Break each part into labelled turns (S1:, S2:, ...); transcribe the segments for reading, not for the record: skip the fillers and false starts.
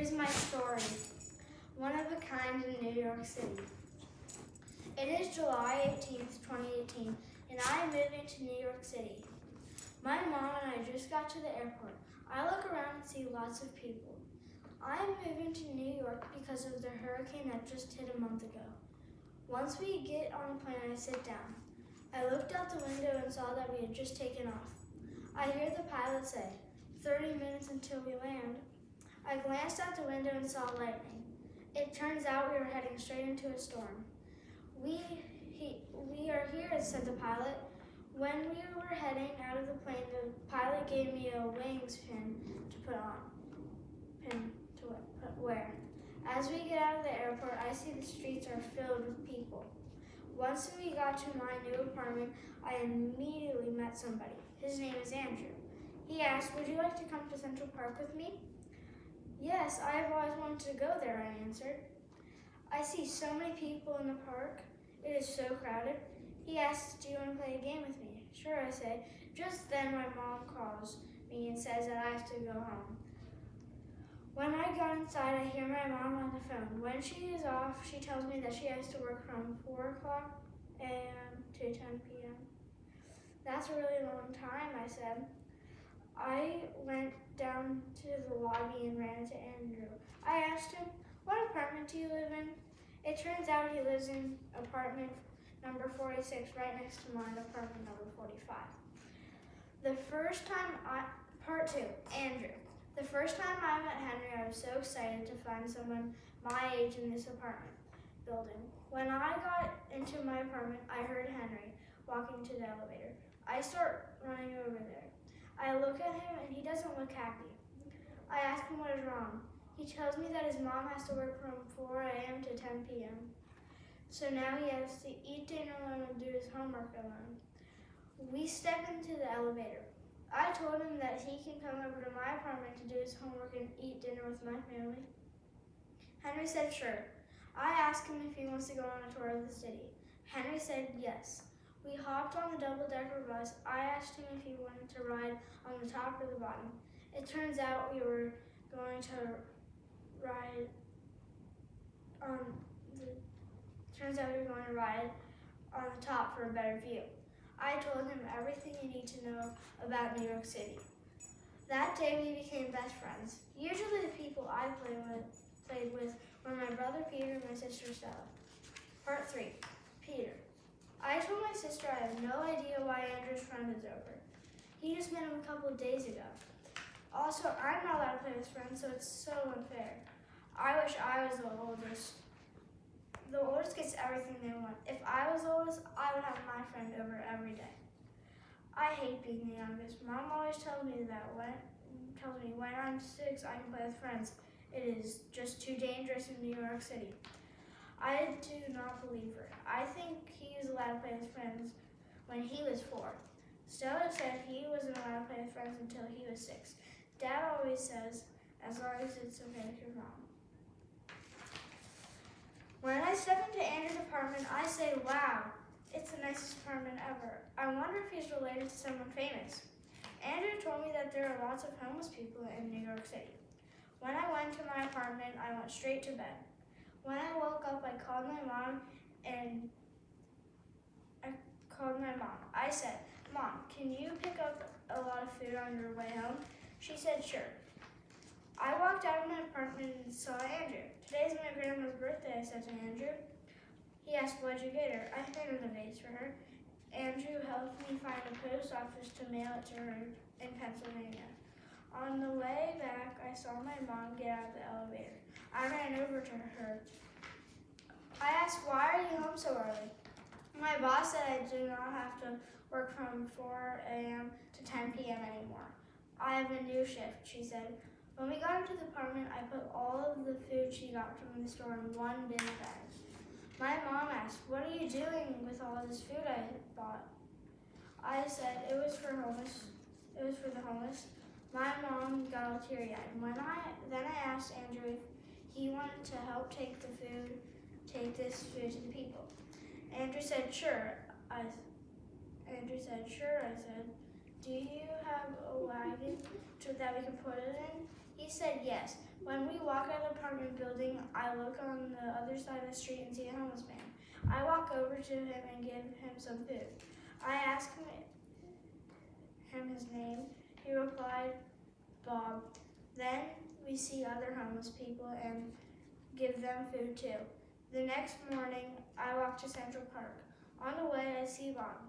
S1: Here's my story. One of a kind in New York City. It is July 18th, 2018, and I am moving to New York City. My mom and I just got to the airport. I look around and see lots of people. I am moving to New York because of the hurricane that just hit a month ago. Once we get on a plane, I sit down. I looked out the window and saw that we had just taken off. I hear the pilot say, 30 minutes until we land. I glanced out the window and saw lightning. It turns out we were heading straight into a storm. We are here, said the pilot. When we were heading out of the plane, the pilot gave me a wings pin to wear. As we get out of the airport, I see the streets are filled with people. Once we got to my new apartment, I immediately met somebody. His name is Andrew. He asked, would you like to come to Central Park with me? Yes, I have always wanted to go there, I answered. I see so many people in the park. It is so crowded. He asked, do you want to play a game with me? Sure, I say. Just then my mom calls me and says that I have to go home. When I got inside, I hear my mom on the phone. When she is off, she tells me that she has to work from 4 o'clock a.m. to 10 p.m. That's a really long time, I said. I went down to the lobby and ran into Andrew. I asked him, what apartment do you live in? It turns out he lives in apartment number 46, right next to mine, apartment number 45. Part 2, Andrew. The first time I met Henry, I was so excited to find someone my age in this apartment building. When I got into my apartment, I heard Henry walking to the elevator. I start running over there. I look at him and he doesn't look happy. I ask him what is wrong. He tells me that his mom has to work from 4 a.m. to 10 p.m. So now he has to eat dinner alone and do his homework alone. We step into the elevator. I told him that he can come over to my apartment to do his homework and eat dinner with my family. Henry said sure. I asked him if he wants to go on a tour of the city. Henry said yes. We hopped on the double-decker bus. I asked him if he wanted to ride on the top or the bottom. It turns out we were going to ride on the top for a better view. I told him everything you need to know about New York City. That day we became best friends. Usually the people I played with were my brother Peter and my sister Stella. Part 3, Peter. I told my sister I have no idea why Andrew's friend is over. He just met him a couple of days ago. Also, I'm not allowed to play with friends, so it's so unfair. I wish I was the oldest. The oldest gets everything they want. If I was the oldest, I would have my friend over every day. I hate being the youngest. Mom always tells me when I'm 6, I can play with friends. It is just too dangerous in New York City. I do not believe her. I think he was allowed to play with friends when he was 4. Stella said he wasn't allowed to play with friends until he was 6. Dad always says, as long as it's okay with your mom. When I step into Andrew's apartment, I say, wow, it's the nicest apartment ever. I wonder if he's related to someone famous. Andrew told me that there are lots of homeless people in New York City. When I went to my apartment, I went straight to bed. When I woke up, I called my mom. I said, Mom, can you pick up a lot of food on your way home? She said, sure. I walked out of my apartment and saw Andrew. Today's my grandma's birthday, I said to Andrew. He asked, what'd you get her? I painted a vase for her. Andrew helped me find a post office to mail it to her in Pennsylvania. On the way back, I saw my mom get out of the elevator. I ran over to her. I asked, why are you home so early? My boss said I do not have to work from 4 a.m. to 10 p.m. anymore. I have a new shift, she said. When we got into the apartment, I put all of the food she got from the store in one big bag. My mom asked, what are you doing with all this food I bought? I said it was for the homeless. My mom got all teary-eyed. Then I asked Andrew if he wanted to help take this food to the people. Andrew said, sure. I said, do you have a wagon that we can put it in? He said yes, When we walk out of the apartment building, I look on the other side of the street and see a homeless man. I walk over to him and give him some food. I ask him his name. He replied, Bob. Then we see other homeless people and give them food too. The next morning, I walk to Central Park. On the way, I see Bob.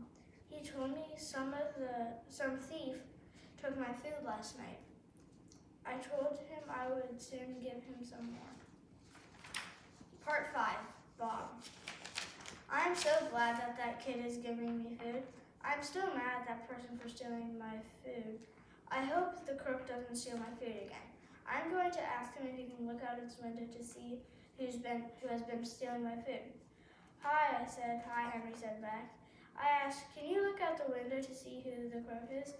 S1: He told me some thief took my food last night. I told him I would soon give him some more. Part 5, Bob. I'm so glad that kid is giving me food. I'm still mad at that person for stealing my food. I hope the crook doesn't steal my food again. I'm going to ask him if he can look out his window to see who has been stealing my food. Hi, I said. Hi, Henry said back. I asked, can you look out the window to see who the crook is?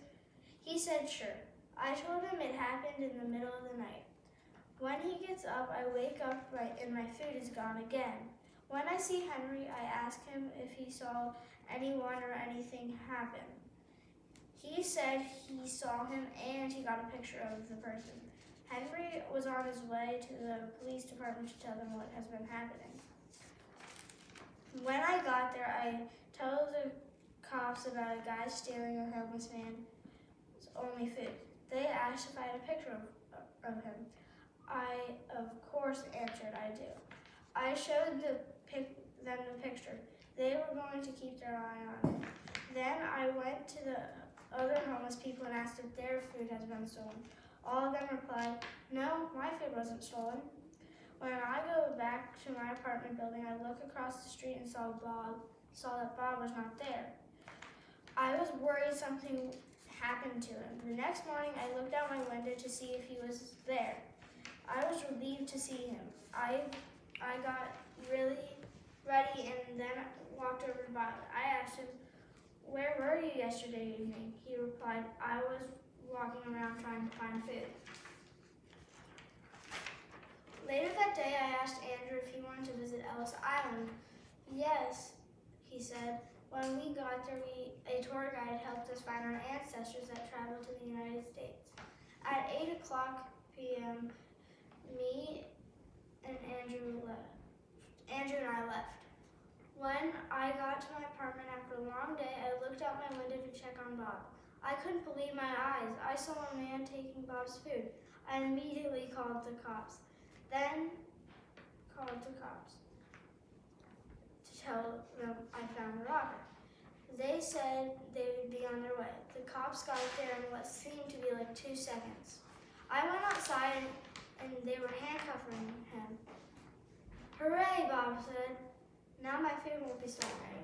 S1: He said, sure. I told him it happened in the middle of the night. When he gets up, I wake up and my food is gone again. When I see Henry, I ask him if he saw anyone or anything happen. He said he saw him and he got a picture of the person. Henry was on his way to the police department to tell them what has been happening. When I got there, I told the cops about a guy stealing a homeless man's only food. They asked if I had a picture of him. I, of course, answered I do. I showed them the picture. They were going to keep their eye on it. Then I went to the other homeless people and asked if their food has been stolen. All of them replied, no, my food wasn't stolen. When I go back to my apartment building, I look across the street and saw that Bob was not there. I was worried something happened to him. The next morning, I looked out my window to see if he was there. I was relieved to see him. I got really ready and then walked over to Bob. I asked him, where were you yesterday evening? He replied, I was walking around trying to find food. Later that day, I asked Andrew if he wanted to visit Ellis Island. Yes, he said. When we got there, a tour guide helped us find our ancestors that traveled to the United States. At 8 o'clock p.m., me and Andrew and I left. When I got to my apartment after a long day, I looked out my window to check on Bob. I couldn't believe my eyes. I saw a man taking Bob's food. I immediately called the cops. Then called the cops to tell them I found the robber. They said they would be on their way. The cops got there in what seemed to be like 2 seconds. I went outside and they were handcuffing him. Hooray, Bob said. Now my food won't be stolen anymore.